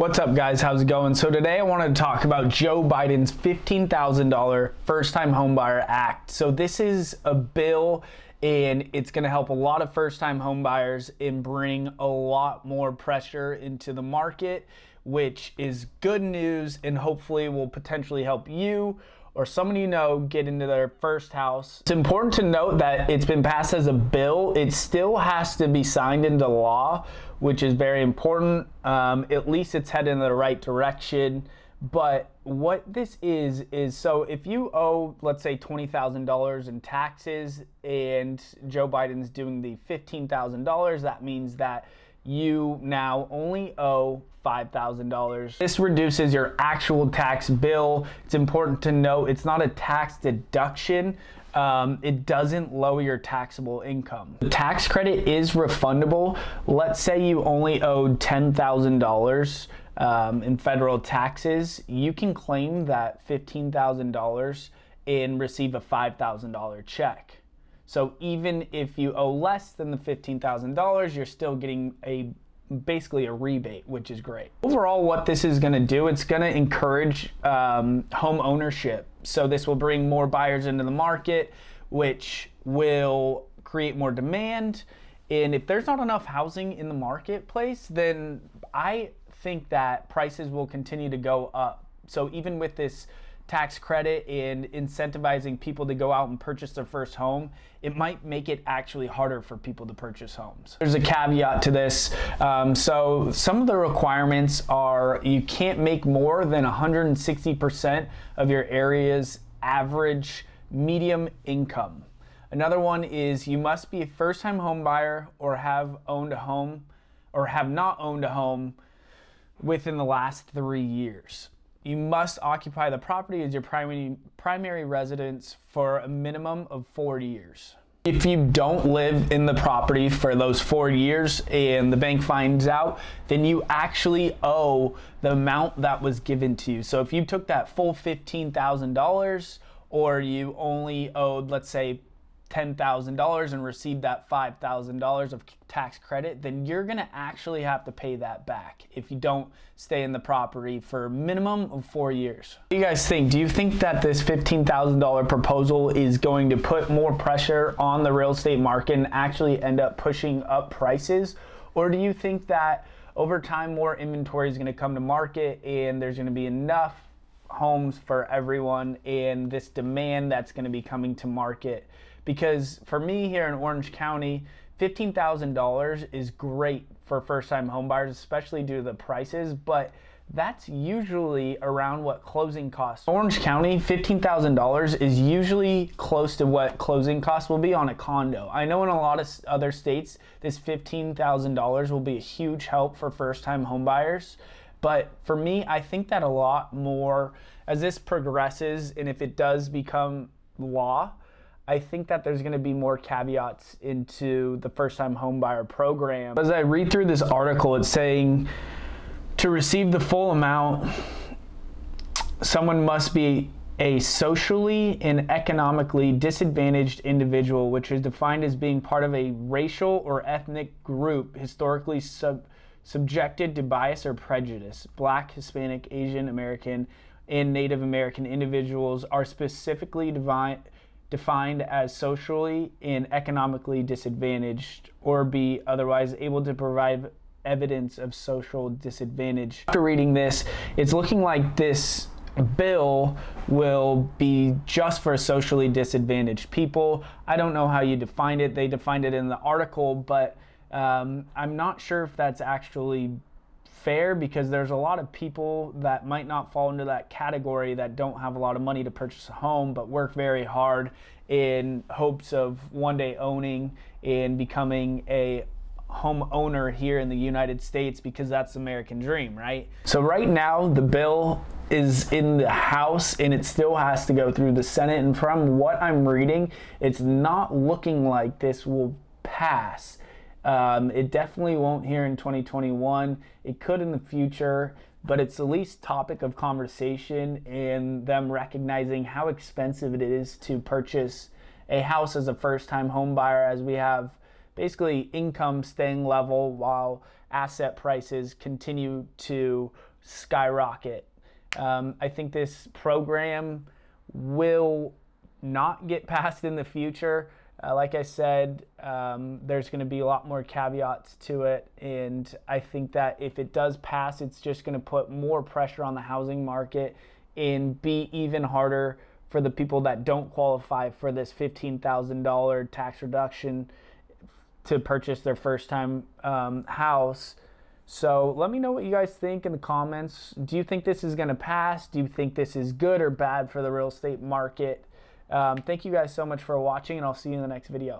What's up, guys? How's it going? So today I wanted to talk about Joe Biden's $15,000 first-time homebuyer act. So this is a bill and it's going to help a lot of first-time homebuyers and bring a lot more pressure into the market, which is good news and hopefully will potentially help you or someone you know get into their first house. It's important to note that it's been passed as a bill. It still has to be signed into law, which is very important. At least it's headed in the right direction. But what this is so if you owe, let's say, $20,000 in taxes and Joe Biden's doing the $15,000, that means that you now only owe $5,000. This reduces your actual tax bill. It's important to note it's not a tax deduction. It doesn't lower your taxable income. The tax credit is refundable. Let's say you only owed $10,000 in federal taxes. You can claim that $15,000 and receive a $5,000 check. So even if you owe less than the $15,000, you're still getting basically a rebate, which is great. Overall, what this is going to do, it's going to encourage home ownership. So this will bring more buyers into the market, which will create more demand. And if there's not enough housing in the marketplace, then I think that prices will continue to go up. So even with this tax credit and incentivizing people to go out and purchase their first home, it might make it actually harder for people to purchase homes. There's a caveat to this. So some of the requirements are you can't make more than 160% of your area's average medium income. Another one is you must be a first-time home buyer or have owned a home or have not owned a home within the last 3 years. You must occupy the property as your primary residence for a minimum of 4 years. If you don't live in the property for those 4 years and the bank finds out, then you actually owe the amount that was given to you. So if you took that full $15,000 or you only owed, let's say, $10,000 and received that $5,000 of tax credit, then you're gonna actually have to pay that back if you don't stay in the property for a minimum of 4 years. What do you guys think? Do you think that this $15,000 proposal is going to put more pressure on the real estate market and actually end up pushing up prices? Or do you think that over time more inventory is gonna come to market and there's gonna be enough homes for everyone and this demand that's gonna be coming to market? Because for me here in Orange County, $15,000 is great for first-time home buyers, especially due to the prices, but that's usually around what closing costs. Orange County, $15,000 is usually close to what closing costs will be on a condo. I know in a lot of other states, this $15,000 will be a huge help for first-time home buyers, but for me, I think that a lot more, as this progresses and if it does become law, I think that there's going to be more caveats into the first-time homebuyer program. As I read through this article, it's saying to receive the full amount, someone must be a socially and economically disadvantaged individual, which is defined as being part of a racial or ethnic group historically subjected to bias or prejudice. Black, Hispanic, Asian American, and Native American individuals are specifically defined as socially and economically disadvantaged or be otherwise able to provide evidence of social disadvantage. After reading this, it's looking like this bill will be just for socially disadvantaged people. I don't know how you defined it. They defined it in the article, but I'm not sure if that's actually fair because there's a lot of people that might not fall into that category that don't have a lot of money to purchase a home but work very hard in hopes of one day owning and becoming a homeowner here in the United States because that's the American dream, right? So right now the bill is in the House and it still has to go through the Senate, and from what I'm reading, it's not looking like this will pass. It definitely won't here in 2021. It could in the future, but it's the least topic of conversation and them recognizing how expensive it is to purchase a house as a first-time home buyer, as we have basically income staying level while asset prices continue to skyrocket. I think this program will not get passed in the future. Like I said, there's going to be a lot more caveats to it, and I think that if it does pass, it's just going to put more pressure on the housing market and be even harder for the people that don't qualify for this $15,000 tax reduction to purchase their first time house. So let me know what you guys think in the comments. Do you think this is going to pass? Do you think this is good or bad for the real estate market? Thank you guys so much for watching, and I'll see you in the next video.